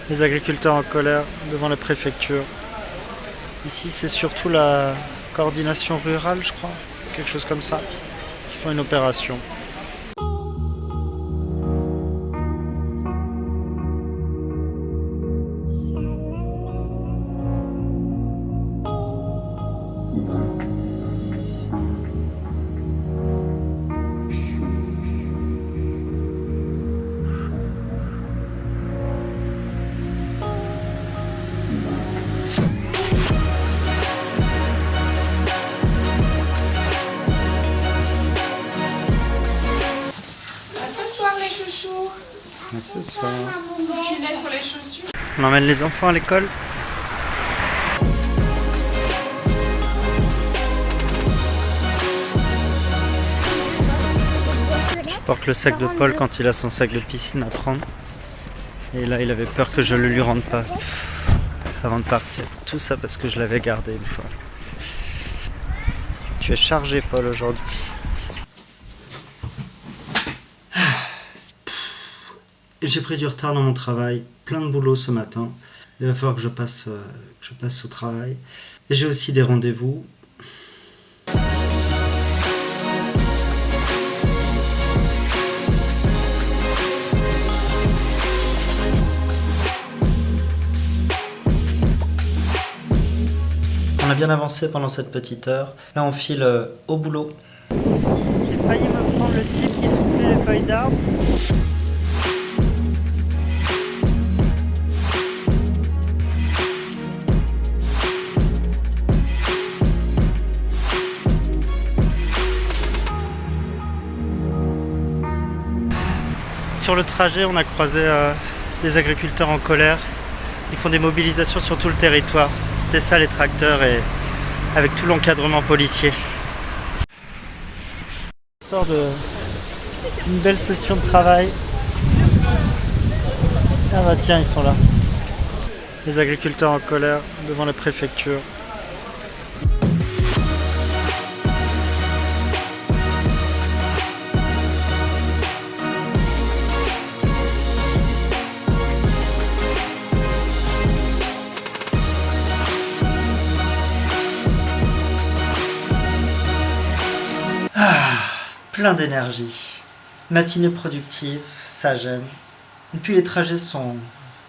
Les agriculteurs en colère devant la préfecture. Ici, c'est surtout la coordination rurale, je crois, quelque chose comme ça, qui font une opération. Ce soir les chouchous. Ce soir. Tu l'aides pour les chaussures. On emmène les enfants à l'école. Je porte le sac de Paul quand il a son sac de piscine à 30. Et là, il avait peur que je le lui rende pas avant de partir. Tout ça parce que je l'avais gardé une fois. Tu es chargé, Paul, aujourd'hui. J'ai pris du retard dans mon travail, plein de boulot ce matin. Il va falloir que je passe au travail. Et j'ai aussi des rendez-vous. On a bien avancé pendant cette petite heure. Là, on file au boulot. J'ai failli me prendre le type qui soufflait les feuilles d'arbre. Sur le trajet, on a croisé des agriculteurs en colère. Ils font des mobilisations sur tout le territoire. C'était ça les tracteurs et avec tout l'encadrement policier. On sort d'une belle session de travail. Ah bah tiens, ils sont là. Les agriculteurs en colère devant la préfecture. Plein d'énergie. Matinée productive, ça j'aime. Et puis les trajets sont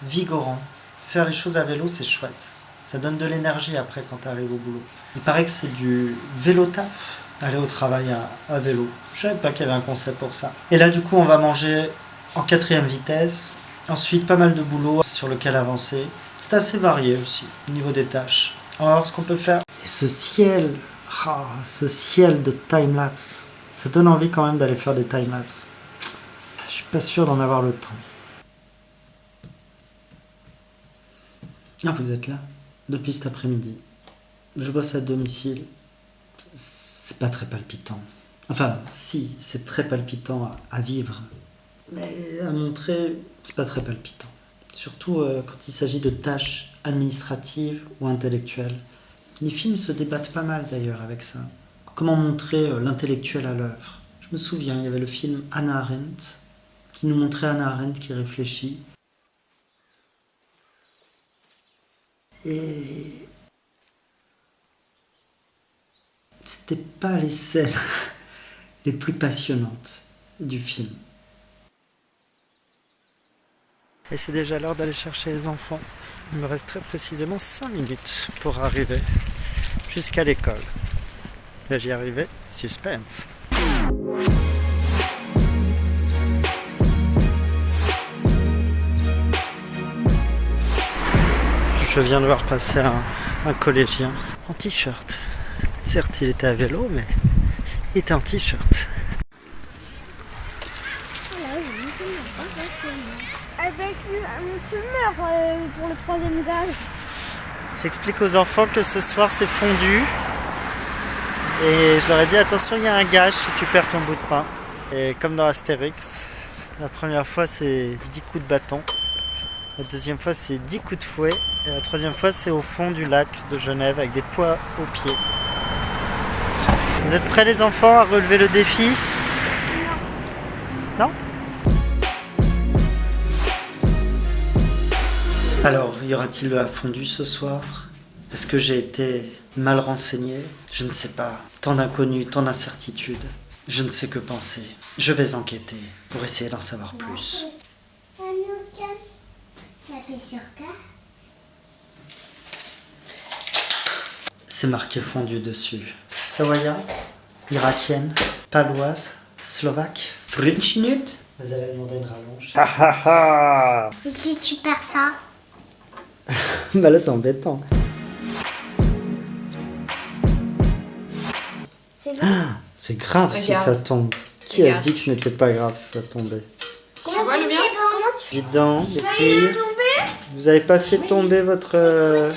vigorants. Faire les choses à vélo, c'est chouette. Ça donne de l'énergie après quand tu arrives au boulot. Il paraît que c'est du vélo taf, aller au travail à vélo. Je savais pas qu'il y avait un concept pour ça. Et là du coup on va manger en 4e vitesse. Ensuite pas mal de boulot sur lequel avancer. C'est assez varié aussi au niveau des tâches. On va voir ce qu'on peut faire. Et ce ciel de time-lapse. Ça donne envie quand même d'aller faire des time-lapse. Je suis pas sûr d'en avoir le temps. Ah, vous êtes là depuis cet après-midi. Je bosse à domicile. C'est pas très palpitant. Enfin, si, c'est très palpitant à vivre. Mais à montrer, c'est pas très palpitant. Surtout quand il s'agit de tâches administratives ou intellectuelles. Les films se débattent pas mal d'ailleurs avec ça. Comment montrer l'intellectuel à l'œuvre. Je me souviens, il y avait le film Hannah Arendt, qui nous montrait Hannah Arendt qui réfléchit. Et c'était pas les scènes les plus passionnantes du film. Et c'est déjà l'heure d'aller chercher les enfants. Il me reste très précisément 5 minutes pour arriver jusqu'à l'école. Là j'y arrivais, suspense. Je viens de voir passer un collégien en t-shirt. Certes il était à vélo, mais il était en t-shirt. Tu meurs pour le 3e gage. J'explique aux enfants que ce soir c'est fondu. Et je leur ai dit attention, il y a un gage si tu perds ton bout de pain. Et comme dans Astérix, la première fois c'est 10 coups de bâton. La deuxième fois c'est 10 coups de fouet. Et la troisième fois c'est au fond du lac de Genève avec des poids aux pieds. Vous êtes prêts les enfants à relever le défi ? Non ? Alors, y aura-t-il le fondu ce soir? Est-ce que j'ai été mal renseigné? Je ne sais pas. Tant d'inconnus, tant d'incertitudes. Je ne sais que penser. Je vais enquêter pour essayer d'en savoir plus. C'est marqué fondu dessus. Savoyard, irakienne, paloise, slovaque, French-nut. Vous avez demandé une rallonge. Ha ha ha. Et si tu perds ça? Bah là c'est embêtant. C'est bon. C'est grave si Regarde. ça tombe. Qui a Regarde. dit que ce n'était pas grave si ça tombait? Tu vois le bien? Dis donc, les filles, vous avez pas fait tomber votre...